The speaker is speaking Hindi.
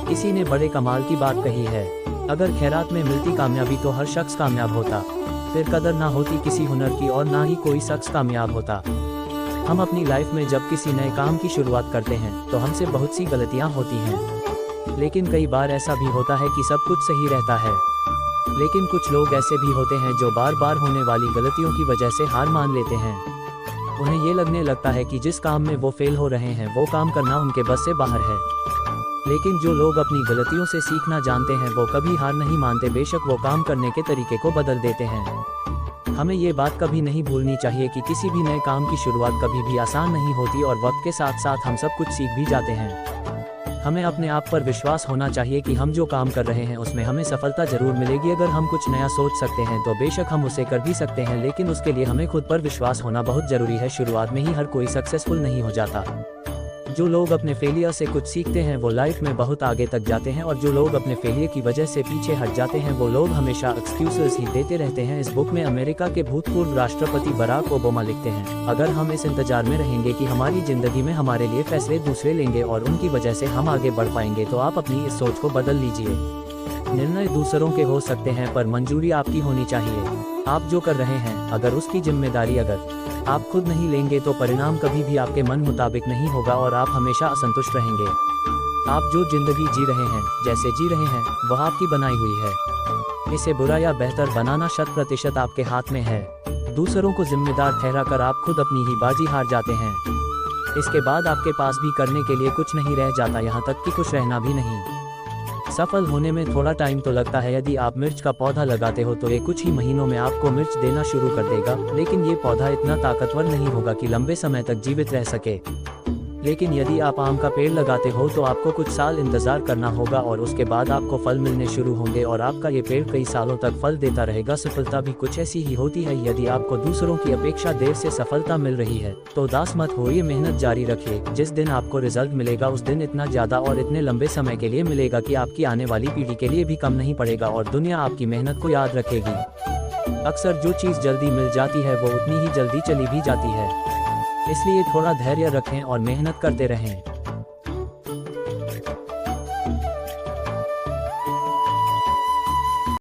किसी ने बड़े कमाल की बात कही है, अगर खैरात में मिलती कामयाबी तो हर शख्स कामयाब होता, फिर कदर ना होती किसी हुनर की और ना ही कोई शख्स कामयाब होता। हम अपनी लाइफ में जब किसी नए काम की शुरुआत करते हैं तो हमसे बहुत सी गलतियां होती हैं, लेकिन कई बार ऐसा भी होता है कि सब कुछ सही रहता है। लेकिन कुछ लोग ऐसे भी होते हैं जो बार बार होने वाली गलतियों की वजह से हार मान लेते हैं। उन्हें ये लगने लगता है कि जिस काम में वो फेल हो रहे हैं वो काम करना उनके बस से बाहर है। लेकिन जो लोग अपनी गलतियों से सीखना जानते हैं वो कभी हार नहीं मानते, बेशक वो काम करने के तरीके को बदल देते हैं। हमें ये बात कभी नहीं भूलनी चाहिए कि किसी भी नए काम की शुरुआत कभी भी आसान नहीं होती और वक्त के साथ साथ हम सब कुछ सीख भी जाते हैं। हमें अपने आप पर विश्वास होना चाहिए कि हम जो काम कर रहे हैं उसमें हमें सफलता जरूर मिलेगी। अगर हम कुछ नया सोच सकते हैं तो बेशक हम उसे कर भी सकते हैं, लेकिन उसके लिए हमें खुद पर विश्वास होना बहुत जरूरी है। शुरुआत में ही हर कोई सक्सेसफुल नहीं हो जाता। जो लोग अपने फेलियर से कुछ सीखते हैं वो लाइफ में बहुत आगे तक जाते हैं, और जो लोग अपने फेलियर की वजह से पीछे हट जाते हैं वो लोग हमेशा एक्सक्यूजेस ही देते रहते हैं। इस बुक में अमेरिका के भूतपूर्व राष्ट्रपति बराक ओबामा लिखते हैं, अगर हम इस इंतजार में रहेंगे कि हमारी जिंदगी में हमारे लिए फैसले दूसरे लेंगे और उनकी वजह से हम आगे बढ़ पाएंगे, तो आप अपनी इस सोच को बदल लीजिए। निर्णय दूसरों के हो सकते हैं पर मंजूरी आपकी होनी चाहिए। आप जो कर रहे हैं अगर उसकी जिम्मेदारी अगर आप खुद नहीं लेंगे तो परिणाम कभी भी आपके मन मुताबिक नहीं होगा और आप हमेशा असंतुष्ट रहेंगे। आप जो जिंदगी जी रहे हैं, जैसे जी रहे हैं, वह आपकी बनाई हुई है। इसे बुरा या बेहतर बनाना 100% आपके हाथ में है। दूसरों को जिम्मेदार ठहराकर आप खुद अपनी ही बाजी हार जाते हैं। इसके बाद आपके पास भी करने के लिए कुछ नहीं रह जाता, यहाँ तक कि खुश रहना भी नहीं। सफल होने में थोड़ा टाइम तो लगता है। यदि आप मिर्च का पौधा लगाते हो तो ये कुछ ही महीनों में आपको मिर्च देना शुरू कर देगा, लेकिन ये पौधा इतना ताकतवर नहीं होगा कि लंबे समय तक जीवित रह सके। लेकिन यदि आप आम का पेड़ लगाते हो तो आपको कुछ साल इंतजार करना होगा और उसके बाद आपको फल मिलने शुरू होंगे और आपका ये पेड़ कई सालों तक फल देता रहेगा। सफलता भी कुछ ऐसी ही होती है। यदि आपको दूसरों की अपेक्षा देर से सफलता मिल रही है तो उदास मत होइए, मेहनत जारी रखिए। जिस दिन आपको रिजल्ट मिलेगा उस दिन इतना ज्यादा और इतने लंबे समय के लिए मिलेगा कि आपकी आने वाली पीढ़ी के लिए भी कम नहीं पड़ेगा और दुनिया आपकी मेहनत को याद रखेगी। अक्सर जो चीज़ जल्दी मिल जाती है वो उतनी ही जल्दी चली भी जाती है, इसलिए थोड़ा धैर्य रखें और मेहनत करते रहें।